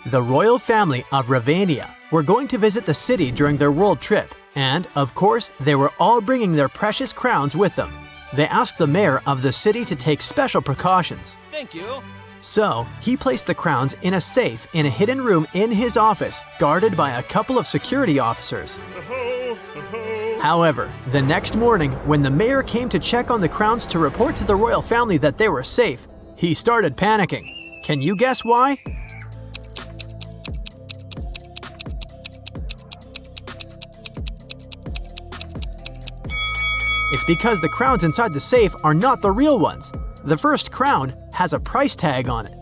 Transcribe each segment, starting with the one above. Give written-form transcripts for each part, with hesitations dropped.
The royal family of Ravania were going to visit the city during their world trip, and, of course, they were all bringing their precious crowns with them. They asked the mayor of the city to take special precautions. Thank you. So, he placed the crowns in a safe in a hidden room in his office, guarded by a couple of security officers. However, the next morning, when the mayor came to check on the crowns to report to the royal family that they were safe, he started panicking. Can you guess why? It's because the crowns inside the safe are not the real ones. The first crown has a price tag on it.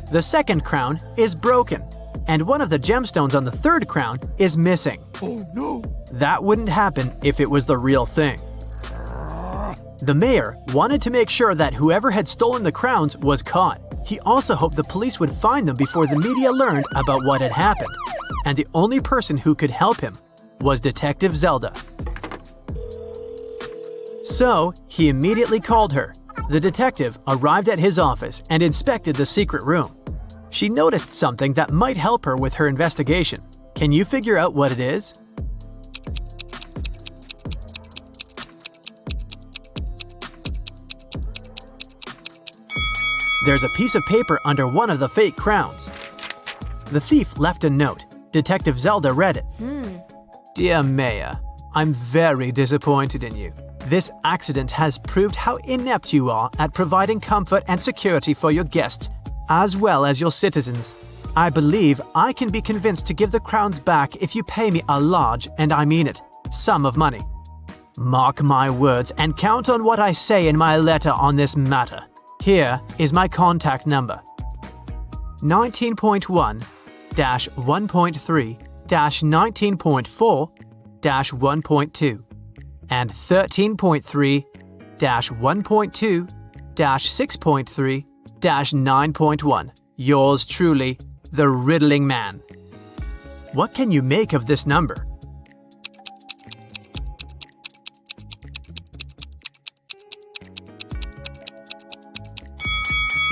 The second crown is broken, and one of the gemstones on the third crown is missing. Oh no! That wouldn't happen if it was the real thing. The mayor wanted to make sure that whoever had stolen the crowns was caught. He also hoped the police would find them before the media learned about what had happened. And the only person who could help him was Detective Zelda. So, he immediately called her. The detective arrived at his office and inspected the secret room. She noticed something that might help her with her investigation. Can you figure out what it is? There's a piece of paper under one of the fake crowns. The thief left a note. Detective Zelda read it. Dear Mayor, I'm very disappointed in you. This accident has proved how inept you are at providing comfort and security for your guests, as well as your citizens. I believe I can be convinced to give the crowns back if you pay me a large, and I mean it, sum of money. Mark my words and count on what I say in my letter on this matter. Here is my contact number. 19.1-1.3-19.4-1.2 and 13.3-1.2-6.3-9.1. Yours truly, the Riddling Man. What can you make of this number?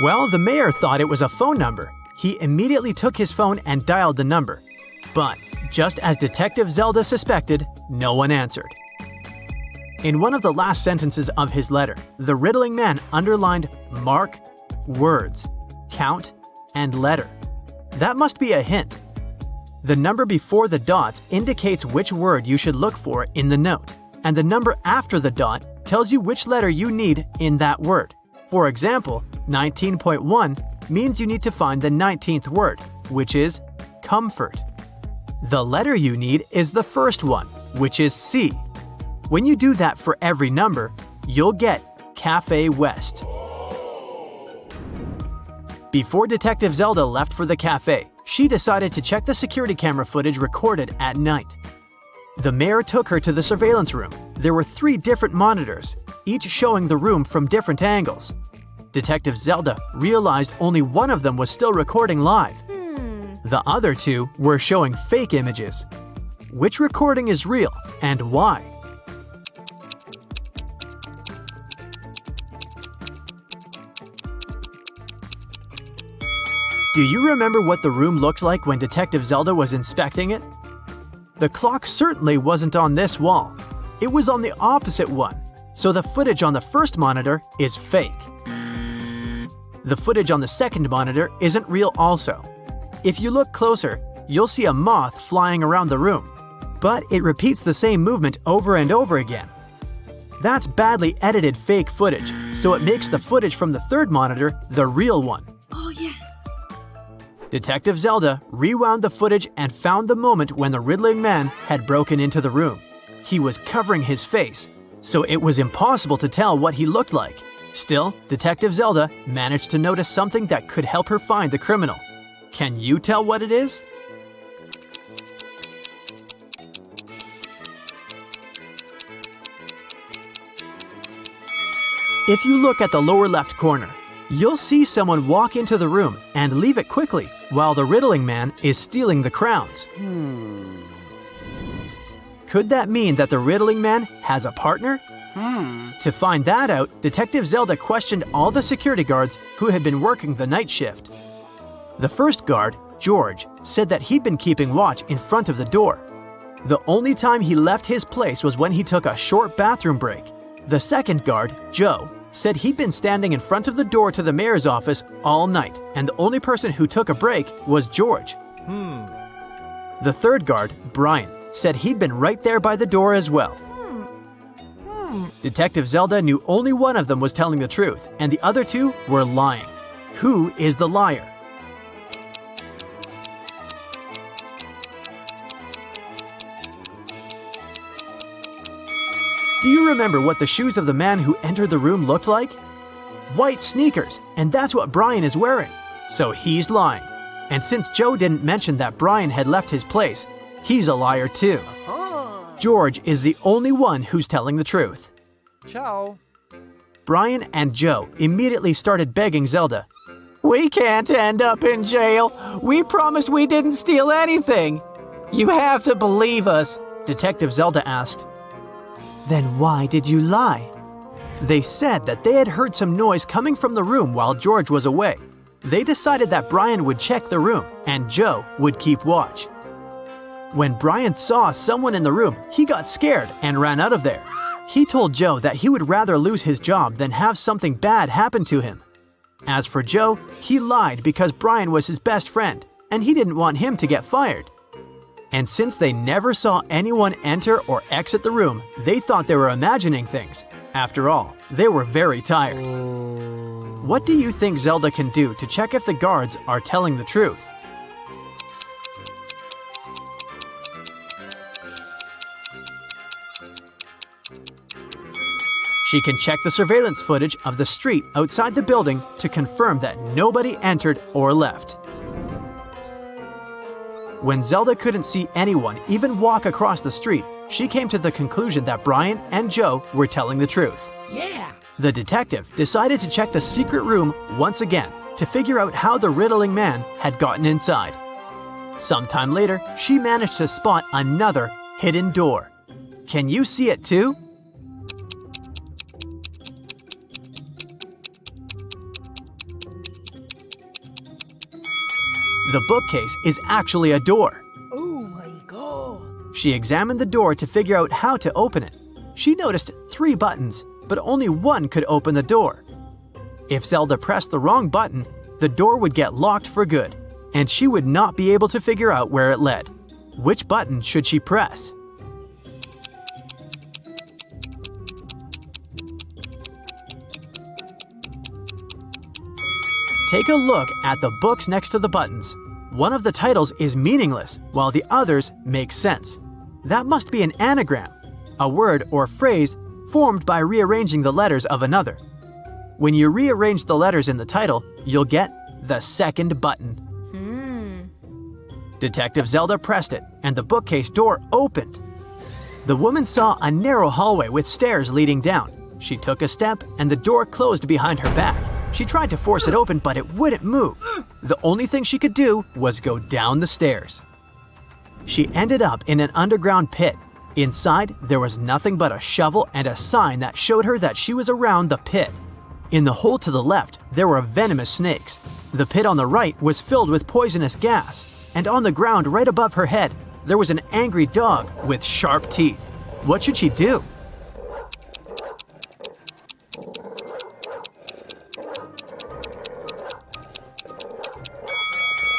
Well, the mayor thought it was a phone number. He immediately took his phone and dialed the number. But, just as Detective Zelda suspected, no one answered. In one of the last sentences of his letter, the Riddling Man underlined mark, words, count, and letter. That must be a hint. The number before the dot indicates which word you should look for in the note, and the number after the dot tells you which letter you need in that word. For example, 19.1 means you need to find the 19th word, which is comfort. The letter you need is the first one, which is C. When you do that for every number, you'll get Cafe West. Before Detective Zelda left for the cafe, she decided to check the security camera footage recorded at night. The mayor took her to the surveillance room. There were 3 different monitors, each showing the room from different angles. Detective Zelda realized only one of them was still recording live. The other 2 were showing fake images. Which recording is real and why? Do you remember what the room looked like when Detective Zelda was inspecting it? The clock certainly wasn't on this wall. It was on the opposite one, so the footage on the first monitor is fake. The footage on the second monitor isn't real also. If you look closer, you'll see a moth flying around the room, but it repeats the same movement over and over again. That's badly edited fake footage, so it makes the footage from the third monitor the real one. Oh yes! Detective Zelda rewound the footage and found the moment when the Riddling Man had broken into the room. He was covering his face, so it was impossible to tell what he looked like. Still, Detective Zelda managed to notice something that could help her find the criminal. Can you tell what it is? If you look at the lower left corner, you'll see someone walk into the room and leave it quickly while the Riddling Man is stealing the crowns. Could that mean that the Riddling Man has a partner? To find that out, Detective Zelda questioned all the security guards who had been working the night shift. The first guard, George, said that he'd been keeping watch in front of the door. The only time he left his place was when he took a short bathroom break. The second guard, Joe, said he'd been standing in front of the door to the mayor's office all night, and the only person who took a break was George. The third guard, Brian, said he'd been right there by the door as well. Detective Zelda knew only one of them was telling the truth, and the other two were lying. Who is the liar? Do you remember what the shoes of the man who entered the room looked like? White sneakers, and that's what Brian is wearing. So he's lying. And since Joe didn't mention that Brian had left his place, he's a liar too. George is the only one who's telling the truth. Ciao. Brian and Joe immediately started begging Zelda. "We can't end up in jail. We promised we didn't steal anything. You have to believe us," Detective Zelda asked. "Then why did you lie?" They said that they had heard some noise coming from the room while George was away. They decided that Brian would check the room and Joe would keep watch. When Brian saw someone in the room, he got scared and ran out of there. He told Joe that he would rather lose his job than have something bad happen to him. As for Joe, he lied because Brian was his best friend, and he didn't want him to get fired. And since they never saw anyone enter or exit the room, they thought they were imagining things. After all, they were very tired. What do you think Zelda can do to check if the guards are telling the truth? She can check the surveillance footage of the street outside the building to confirm that nobody entered or left. When Zelda couldn't see anyone even walk across the street, she came to the conclusion that Brian and Joe were telling the truth. Yeah. The detective decided to check the secret room once again to figure out how the riddling man had gotten inside. Sometime later, she managed to spot another hidden door. Can you see it too? The bookcase is actually a door. Oh my god. She examined the door to figure out how to open it. She noticed 3 buttons, but only one could open the door. If Zelda pressed the wrong button, the door would get locked for good, and she would not be able to figure out where it led. Which button should she press? Take a look at the books next to the buttons. One of the titles is meaningless, while the others make sense. That must be an anagram, a word or phrase formed by rearranging the letters of another. When you rearrange the letters in the title, you'll get the second button. Detective Zelda pressed it, and the bookcase door opened. The woman saw a narrow hallway with stairs leading down. She took a step, and the door closed behind her back. She tried to force it open, but it wouldn't move. The only thing she could do was go down the stairs. She ended up in an underground pit. Inside, there was nothing but a shovel and a sign that showed her that she was around the pit. In the hole to the left, there were venomous snakes. The pit on the right was filled with poisonous gas. And on the ground right above her head, there was an angry dog with sharp teeth. What should she do?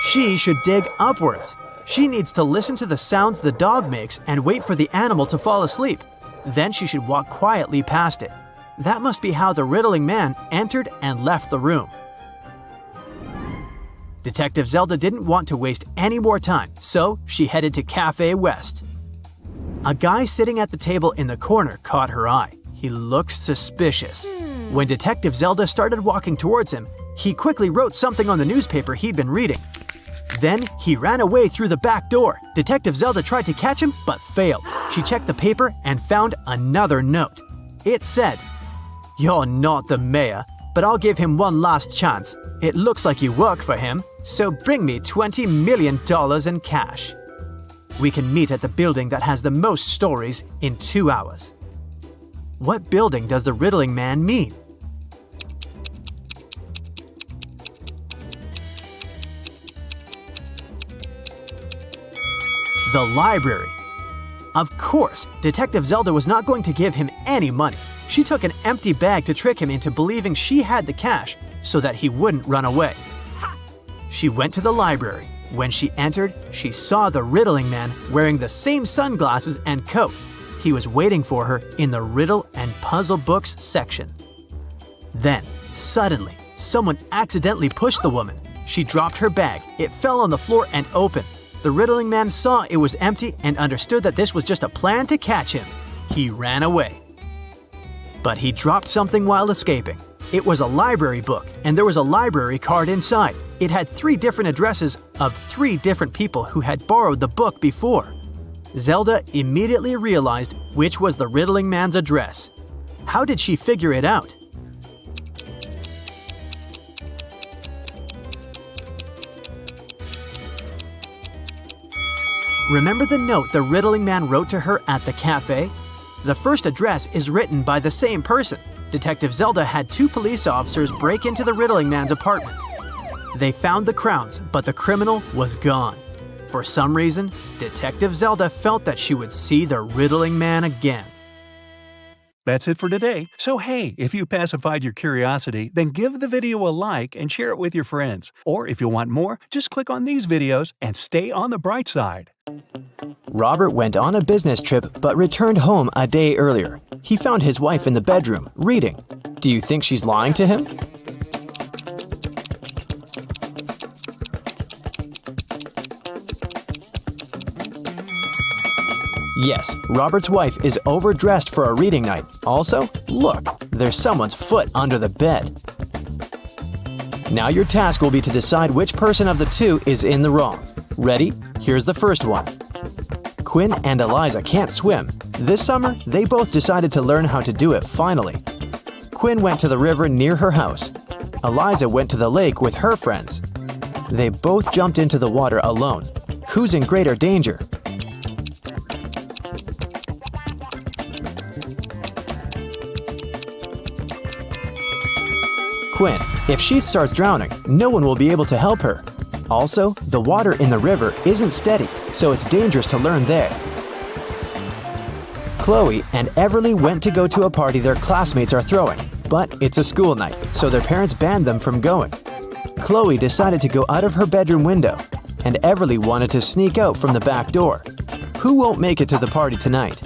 She should dig upwards. She needs to listen to the sounds the dog makes and wait for the animal to fall asleep. Then she should walk quietly past it. That must be how the riddling man entered and left the room. Detective Zelda didn't want to waste any more time, so she headed to Cafe West. A guy sitting at the table in the corner caught her eye. He looked suspicious. When Detective Zelda started walking towards him, he quickly wrote something on the newspaper he'd been reading. Then he ran away through the back door. Detective Zelda tried to catch him, but failed. She checked the paper and found another note. It said, "You're not the mayor, but I'll give him one last chance. It looks like you work for him, so bring me $20 million in cash. We can meet at the building that has the most stories in 2 hours." What building does the riddling man mean? The library. Of course, Detective Zelda was not going to give him any money. She took an empty bag to trick him into believing she had the cash so that he wouldn't run away. She went to the library. When she entered, she saw the riddling man wearing the same sunglasses and coat. He was waiting for her in the riddle and puzzle books section. Then, suddenly, someone accidentally pushed the woman. She dropped her bag. It fell on the floor and opened. The riddling man saw it was empty and understood that this was just a plan to catch him. He ran away. But he dropped something while escaping. It was a library book, and there was a library card inside. It had 3 different addresses of 3 different people who had borrowed the book before. Zelda immediately realized which was the riddling man's address. How did she figure it out? Remember the note the riddling man wrote to her at the cafe? The first address is written by the same person. Detective Zelda had 2 police officers break into the riddling man's apartment. They found the crowns, but the criminal was gone. For some reason, Detective Zelda felt that she would see the riddling man again. That's it for today. So hey, if you pacified your curiosity, then give the video a like and share it with your friends. Or if you want more, just click on these videos and stay on the bright side. Robert went on a business trip but returned home a day earlier. He found his wife in the bedroom, reading. Do you think she's lying to him? Yes, Robert's wife is overdressed for a reading night. Also, look, there's someone's foot under the bed. Now your task will be to decide which person of the 2 is in the wrong. Ready? Here's the first one. Quinn and Eliza can't swim. This summer, they both decided to learn how to do it finally. Quinn went to the river near her house. Eliza went to the lake with her friends. They both jumped into the water alone. Who's in greater danger? Quinn. If she starts drowning, no one will be able to help her. Also, the water in the river isn't steady, so it's dangerous to learn there. Chloe and Everly went to go to a party their classmates are throwing, but it's a school night, so their parents banned them from going. Chloe decided to go out of her bedroom window, and Everly wanted to sneak out from the back door. Who won't make it to the party tonight?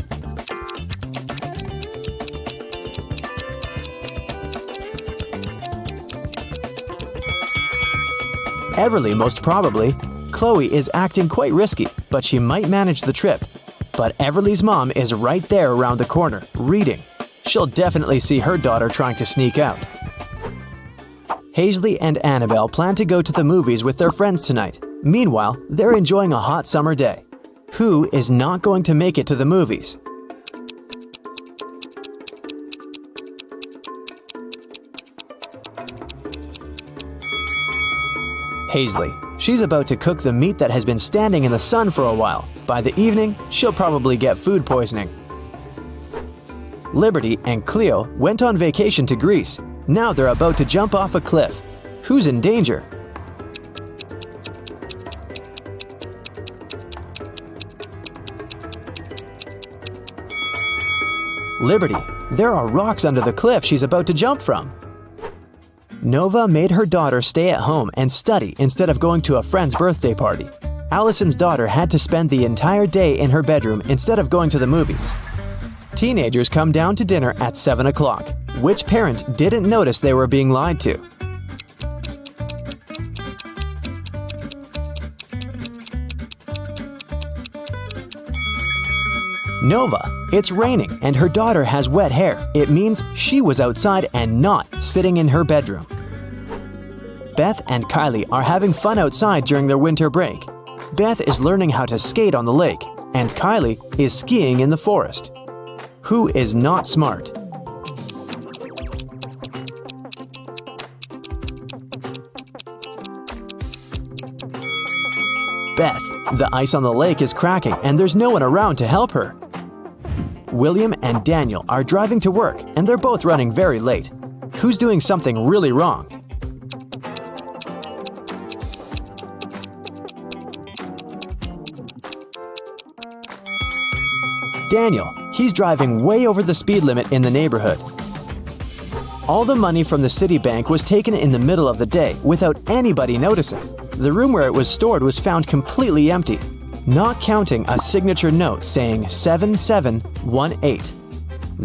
Everly, most probably. Chloe is acting quite risky, but she might manage the trip. But Everly's mom is right there around the corner, reading. She'll definitely see her daughter trying to sneak out. Hazley and Annabelle plan to go to the movies with their friends tonight. Meanwhile, they're enjoying a hot summer day. Who is not going to make it to the movies? Hazley. She's about to cook the meat that has been standing in the sun for a while. By the evening, she'll probably get food poisoning. Liberty and Cleo went on vacation to Greece. Now they're about to jump off a cliff. Who's in danger? Liberty. There are rocks under the cliff she's about to jump from. Nova made her daughter stay at home and study instead of going to a friend's birthday party. Allison's daughter had to spend the entire day in her bedroom instead of going to the movies. Teenagers come down to dinner at 7 o'clock. Which parent didn't notice they were being lied to? Nova. It's raining and her daughter has wet hair. It means she was outside and not sitting in her bedroom. Beth and Kylie are having fun outside during their winter break. Beth is learning how to skate on the lake, and Kylie is skiing in the forest. Who is not smart? Beth. The ice on the lake is cracking and there's no one around to help her. William and Daniel are driving to work and they're both running very late. Who's doing something really wrong? Daniel. He's driving way over the speed limit in the neighborhood. All the money from the city bank was taken in the middle of the day without anybody noticing. The room where it was stored was found completely empty, not counting a signature note saying 7718.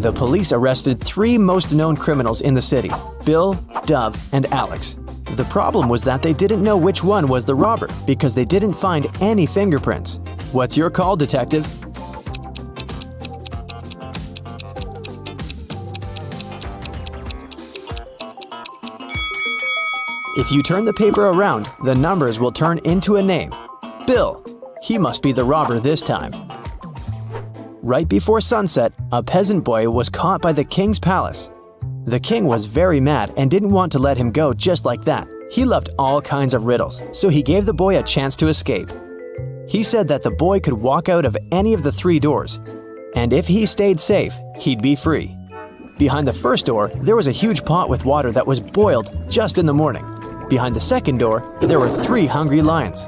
The police arrested 3 most known criminals in the city: Bill, Dove, and Alex. The problem was that they didn't know which one was the robber because they didn't find any fingerprints. What's your call, detective? If you turn the paper around, the numbers will turn into a name. Bill. He must be the robber this time. Right before sunset, a peasant boy was caught by the king's palace. The king was very mad and didn't want to let him go just like that. He loved all kinds of riddles, so he gave the boy a chance to escape. He said that the boy could walk out of any of the 3 doors, and if he stayed safe, he'd be free. Behind the first door, there was a huge pot with water that was boiled just in the morning. Behind the second door, there were 3 hungry lions.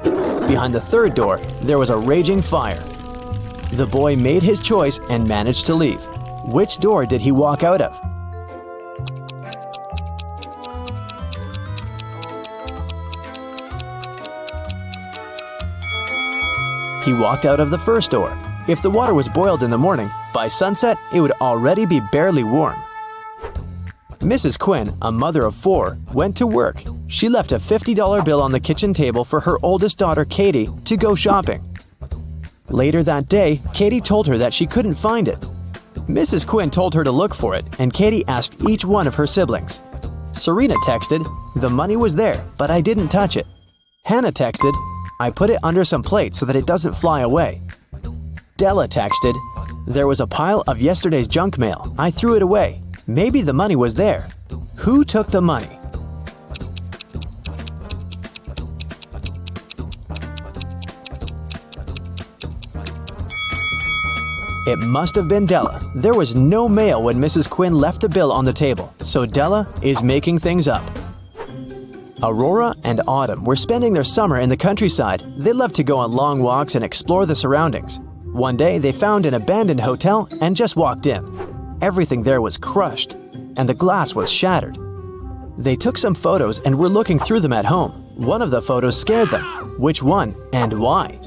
Behind the third door, there was a raging fire. The boy made his choice and managed to leave. Which door did he walk out of? He walked out of the first door. If the water was boiled in the morning, by sunset it would already be barely warm. Mrs. Quinn, a mother of 4, went to work. She left a $50 bill on the kitchen table for her oldest daughter, Katie, to go shopping. Later that day, Katie told her that she couldn't find it. Mrs. Quinn told her to look for it, and Katie asked each one of her siblings. Serena texted, "The money was there, but I didn't touch it." Hannah texted, "I put it under some plates so that it doesn't fly away." Della texted, "There was a pile of yesterday's junk mail. I threw it away. Maybe the money was there. Who took the money?" It must have been Della. There was no mail when Mrs. Quinn left the bill on the table, so Della is making things up. Aurora and Autumn were spending their summer in the countryside. They loved to go on long walks and explore the surroundings. One day, they found an abandoned hotel and just walked in. Everything there was crushed, and the glass was shattered. They took some photos and were looking through them at home. One of the photos scared them. Which one and why?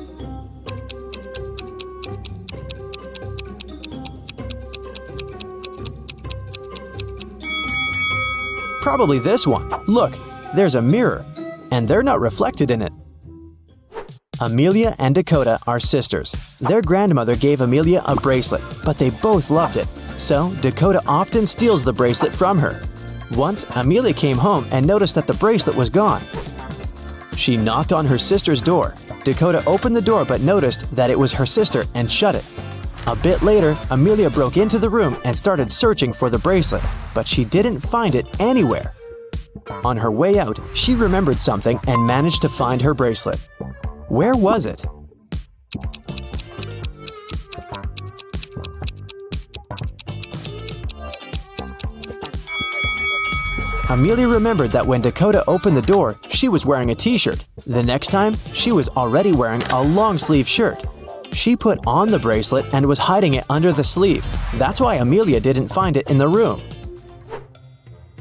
Probably this one. Look, there's a mirror, and they're not reflected in it. Amelia and Dakota are sisters. Their grandmother gave Amelia a bracelet, but they both loved it. So, Dakota often steals the bracelet from her. Once, Amelia came home and noticed that the bracelet was gone. She knocked on her sister's door. Dakota opened the door but noticed that it was her sister and shut it. A bit later, Amelia broke into the room and started searching for the bracelet, but she didn't find it anywhere. On her way out, she remembered something and managed to find her bracelet. Where was it? Amelia remembered that when Dakota opened the door, she was wearing a t-shirt. The next time, she was already wearing a long-sleeve shirt. She put on the bracelet and was hiding it under the sleeve. That's why Amelia didn't find it in the room.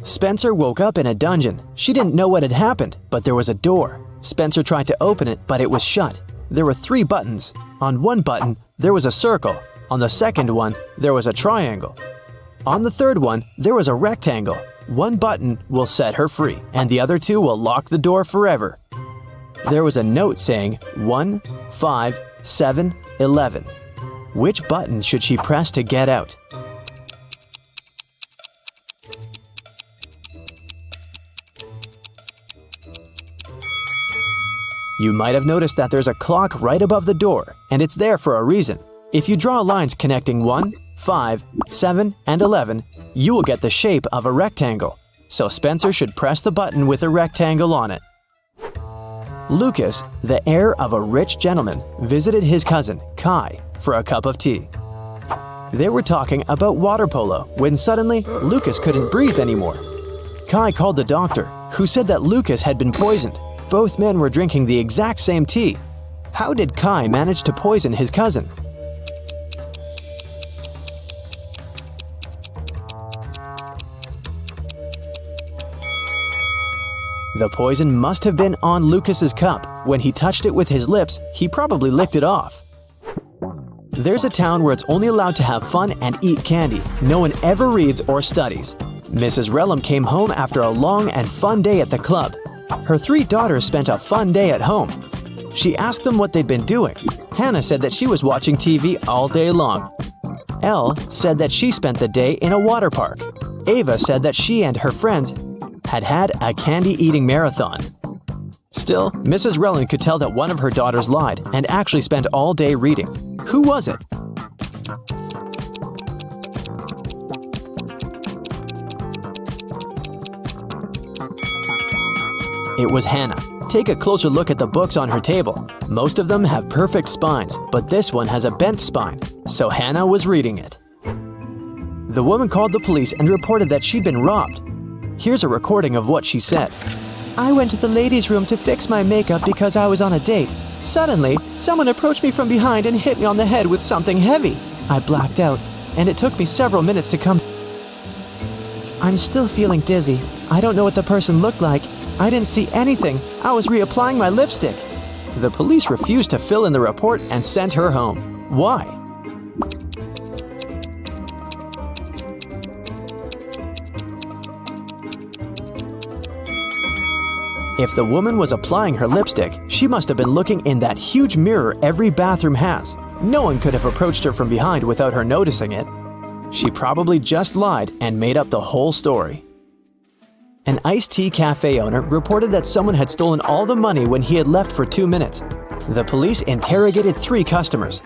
Spencer woke up in a dungeon. She didn't know what had happened, but there was a door. Spencer tried to open it, but it was shut. There were 3 buttons. On one button, there was a circle. On the second one, there was a triangle. On the third one, there was a rectangle. One button will set her free, and the other 2 will lock the door forever. There was a note saying 1, 5, 7, 11. Which button should she press to get out? You might have noticed that there's a clock right above the door, and it's there for a reason. If you draw lines connecting 1, 5, 7, and 11, you will get the shape of a rectangle. So Spencer should press the button with a rectangle on it. Lucas, the heir of a rich gentleman, visited his cousin, Kai, for a cup of tea. They were talking about water polo when suddenly Lucas couldn't breathe anymore. Kai called the doctor, who said that Lucas had been poisoned. Both men were drinking the exact same tea. How did Kai manage to poison his cousin? The poison must have been on Lucas's cup. When he touched it with his lips, he probably licked it off. There's a town where it's only allowed to have fun and eat candy. No one ever reads or studies. Mrs. Relum came home after a long and fun day at the club. Her 3 daughters spent a fun day at home. She asked them what they'd been doing. Hannah said that she was watching TV all day long. Elle said that she spent the day in a water park. Ava said that she and her friends had a candy-eating marathon. Still, Mrs. Relum could tell that one of her daughters lied and actually spent all day reading. Who was it? It was Hannah. Take a closer look at the books on her table. Most of them have perfect spines, but this one has a bent spine, so Hannah was reading it. The woman called the police and reported that she'd been robbed. Here's a recording of what she said. I went to the ladies' room to fix my makeup because I was on a date. Suddenly, someone approached me from behind and hit me on the head with something heavy. I blacked out, and it took me several minutes to come. I'm still feeling dizzy. I don't know what the person looked like. I didn't see anything. I was reapplying my lipstick. The police refused to fill in the report and sent her home. Why? If the woman was applying her lipstick, she must have been looking in that huge mirror every bathroom has. No one could have approached her from behind without her noticing it. She probably just lied and made up the whole story. An iced tea cafe owner reported that someone had stolen all the money when he had left for 2 minutes. The police interrogated 3 customers.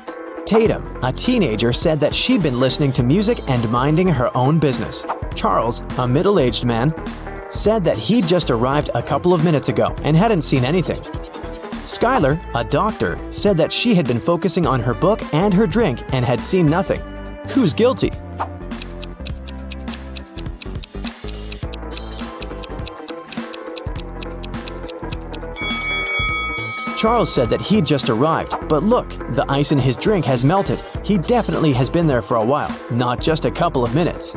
Tatum, a teenager, said that she'd been listening to music and minding her own business. Charles, a middle-aged man, said that he'd just arrived a couple of minutes ago and hadn't seen anything. Skylar, a doctor, said that she had been focusing on her book and her drink and had seen nothing. Who's guilty? Charles said that he'd just arrived, but look, the ice in his drink has melted. He definitely has been there for a while, not just a couple of minutes.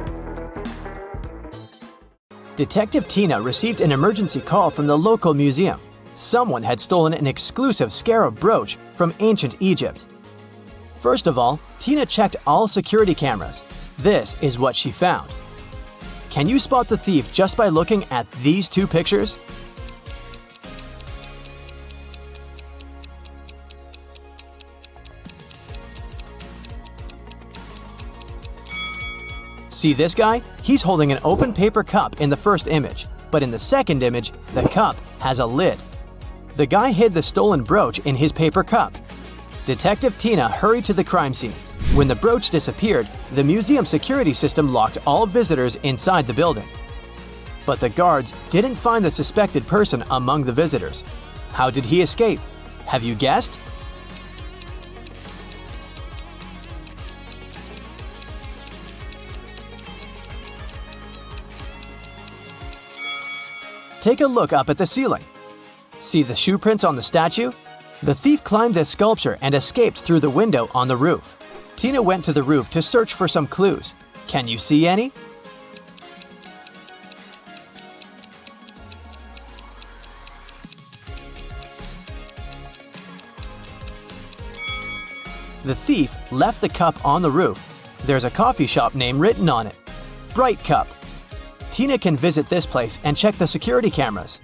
Detective Tina received an emergency call from the local museum. Someone had stolen an exclusive scarab brooch from ancient Egypt. First of all, Tina checked all security cameras. This is what she found. Can you spot the thief just by looking at these 2 pictures? See this guy? He's holding an open paper cup in the first image, but in the second image, the cup has a lid. The guy hid the stolen brooch in his paper cup. Detective Tina hurried to the crime scene. When the brooch disappeared, the museum security system locked all visitors inside the building. But the guards didn't find the suspected person among the visitors. How did he escape? Have you guessed? Take a look up at the ceiling. See the shoe prints on the statue? The thief climbed this sculpture and escaped through the window on the roof. Tina went to the roof to search for some clues. Can you see any? The thief left the cup on the roof. There's a coffee shop name written on it. Bright Cup. Tina can visit this place and check the security cameras.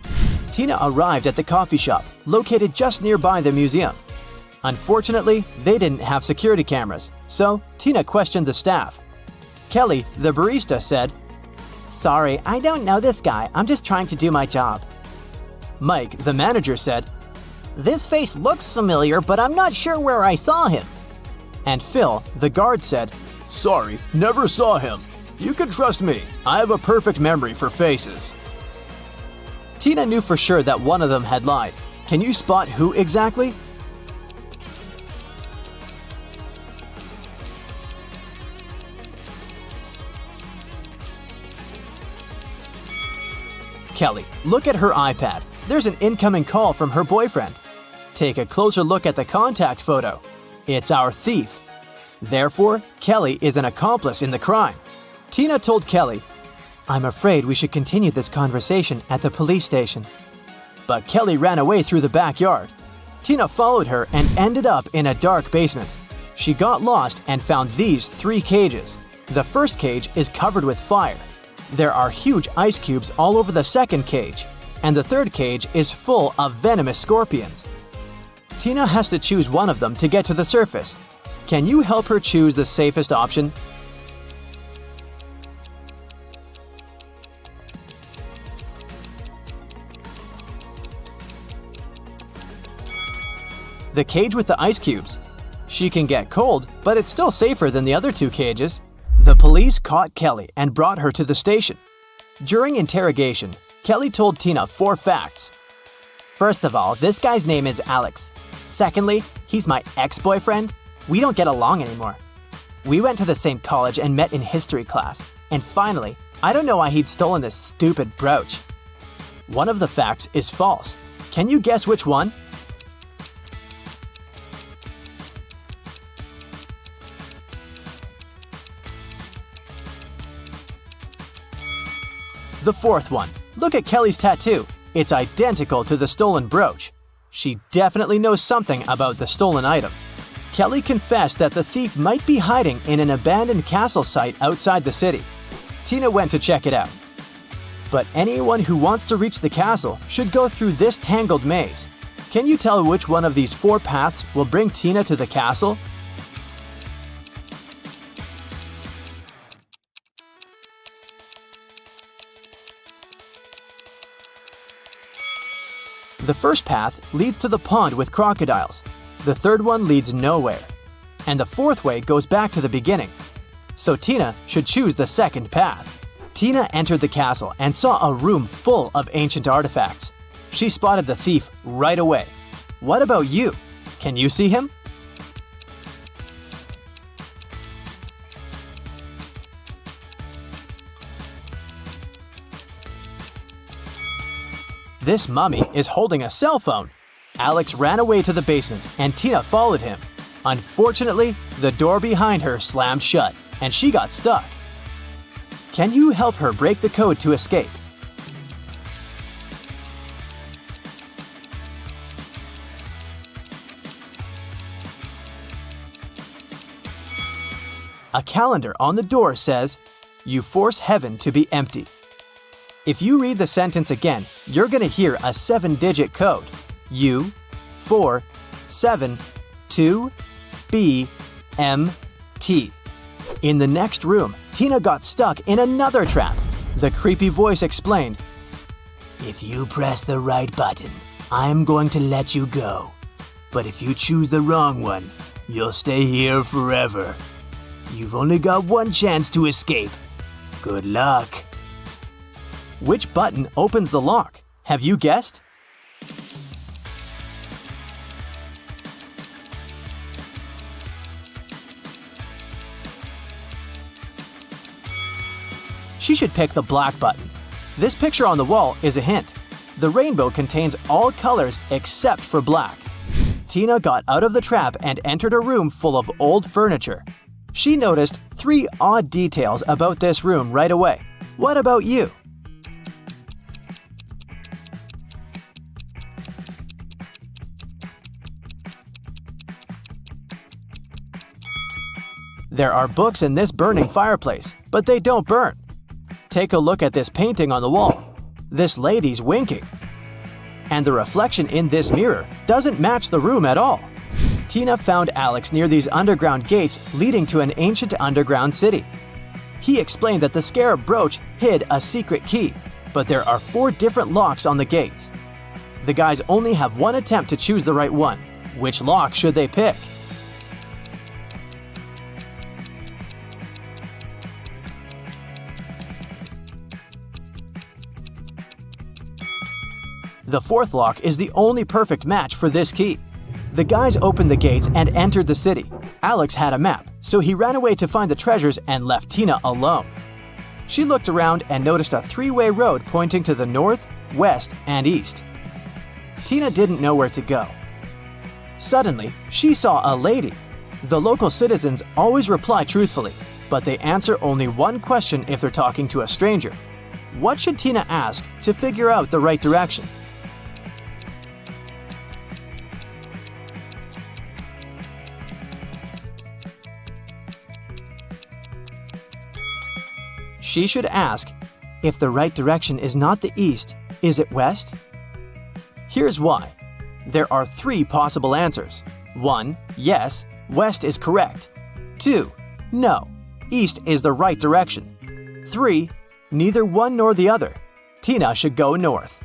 Tina arrived at the coffee shop, located just nearby the museum. Unfortunately, they didn't have security cameras, so Tina questioned the staff. Kelly, the barista, said, "Sorry, I don't know this guy. I'm just trying to do my job." Mike, the manager, said, "This face looks familiar, but I'm not sure where I saw him." And Phil, the guard, said, "Sorry, never saw him. You can trust me. I have a perfect memory for faces." Tina knew for sure that one of them had lied. Can you spot who exactly? Kelly, look at her iPad. There's an incoming call from her boyfriend. Take a closer look at the contact photo. It's our thief. Therefore, Kelly is an accomplice in the crime. Tina told Kelly, "I'm afraid we should continue this conversation at the police station." but Kelly ran away through the backyard. Tina followed her and ended up in a dark basement. She got lost and found these 3 cages. The first cage is covered with fire. There are huge ice cubes all over the second cage, and the third cage is full of venomous scorpions. Tina has to choose one of them to get to the surface. Can you help her choose the safest option? The cage with the ice cubes. She can get cold, but it's still safer than the other 2 cages. The police caught Kelly and brought her to the station. During interrogation, Kelly told Tina 4 facts. First of all, this guy's name is Alex. Secondly, he's my ex-boyfriend. We don't get along anymore. We went to the same college and met in history class. And finally, I don't know why he'd stolen this stupid brooch. One of the facts is false. Can you guess which one? The fourth one. Look at Kelly's tattoo. It's identical to the stolen brooch. She definitely knows something about the stolen item. Kelly confessed that the thief might be hiding in an abandoned castle site outside the city. Tina went to check it out. But anyone who wants to reach the castle should go through this tangled maze. Can you tell which one of these 4 paths will bring Tina to the castle? The first path leads to the pond with crocodiles. The third one leads nowhere. And the fourth way goes back to the beginning. So Tina should choose the second path. Tina entered the castle and saw a room full of ancient artifacts. She spotted the thief right away. What about you? Can you see him? This mummy is holding a cell phone. Alex ran away to the basement and Tina followed him. Unfortunately, the door behind her slammed shut and she got stuck. Can you help her break the code to escape? A calendar on the door says, "You force heaven to be empty." If you read the sentence again, you're going to hear a 7-digit code. U, 4, 7, 2, B, M, T. In the next room, Tina got stuck in another trap. The creepy voice explained, "If you press the right button, I'm going to let you go. But if you choose the wrong one, you'll stay here forever. You've only got one chance to escape. Good luck." Which button opens the lock? Have you guessed? She should pick the black button. This picture on the wall is a hint. The rainbow contains all colors except for black. Tina got out of the trap and entered a room full of old furniture. She noticed 3 odd details about this room right away. What about you? There are books in this burning fireplace, but they don't burn. Take a look at this painting on the wall. This lady's winking. And the reflection in this mirror doesn't match the room at all. Tina found Alex near these underground gates leading to an ancient underground city. He explained that the scarab brooch hid a secret key, but there are 4 different locks on the gates. The guys only have one attempt to choose the right one. Which lock should they pick? The 4th lock is the only perfect match for this key. The guys opened the gates and entered the city. Alex had a map, so he ran away to find the treasures and left Tina alone. She looked around and noticed a 3-way road pointing to the north, west, and east. Tina didn't know where to go. Suddenly, she saw a lady. The local citizens always reply truthfully, but they answer only one question if they're talking to a stranger. What should Tina ask to figure out the right direction? she should ask, if the right direction is not the east, is it west? Here's why. There are 3 possible answers. 1. Yes, west is correct. 2. No, east is the right direction. 3. Neither one nor the other. Tina should go north.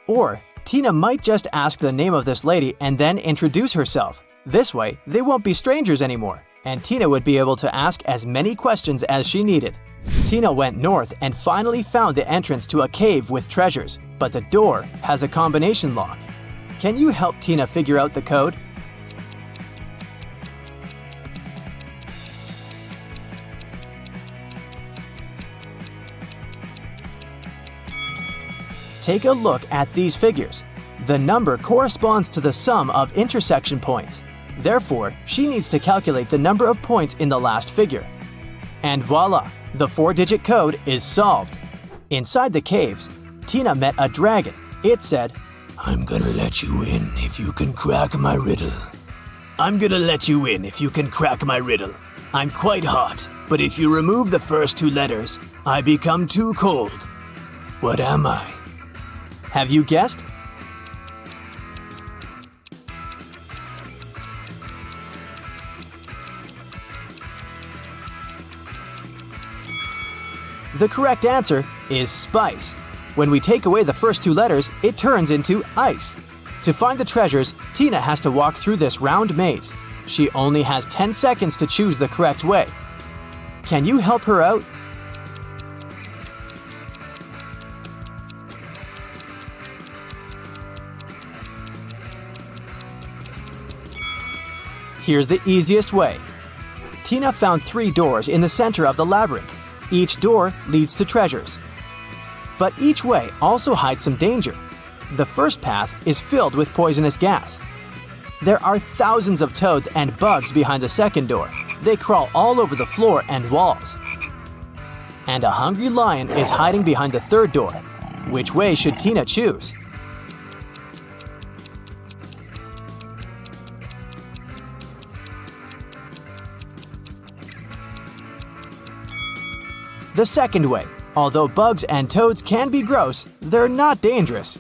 Or, Tina might just ask the name of this lady and then introduce herself. This way, they won't be strangers anymore, and Tina would be able to ask as many questions as she needed. Tina went north and finally found the entrance to a cave with treasures, but the door has a combination lock. Can you help Tina figure out the code? Take a look at these figures. The number corresponds to the sum of intersection points. Therefore, she needs to calculate the number of points in the last figure. And voila, the 4-digit code is solved. Inside the caves, Tina met a dragon. It said, I'm gonna let you in if you can crack my riddle. I'm gonna let you in if you can crack my riddle. I'm quite hot, but if you remove the first 2 letters, I become too cold. What am I? Have you guessed? The correct answer is spice. When we take away the first 2 letters, it turns into ice. To find the treasures, Tina has to walk through this round maze. She only has 10 seconds to choose the correct way. Can you help her out? Here's the easiest way. Tina found 3 doors in the center of the labyrinth. Each door leads to treasures. But each way also hides some danger. The first path is filled with poisonous gas. There are thousands of toads and bugs behind the second door. They crawl all over the floor and walls. And a hungry lion is hiding behind the third door. Which way should Tina choose? The second way. Although bugs and toads can be gross, they're not dangerous.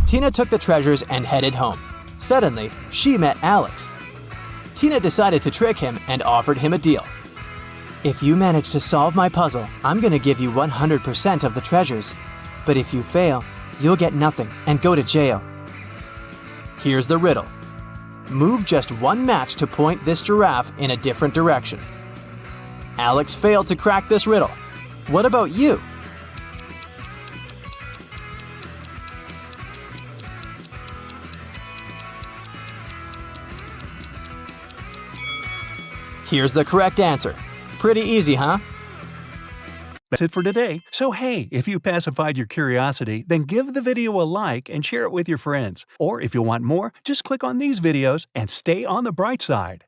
Tina took the treasures and headed home. Suddenly, she met Alex. Tina decided to trick him and offered him a deal. If you manage to solve my puzzle, I'm going to give you 100% of the treasures. But if you fail, you'll get nothing and go to jail. Here's the riddle. Move just 1 match to point this giraffe in a different direction. Alex failed to crack this riddle. What about you? Here's the correct answer. Pretty easy, huh? That's it for today. So hey, if you pacified your curiosity, then give the video a like and share it with your friends. Or if you want more, just click on these videos and stay on the bright side.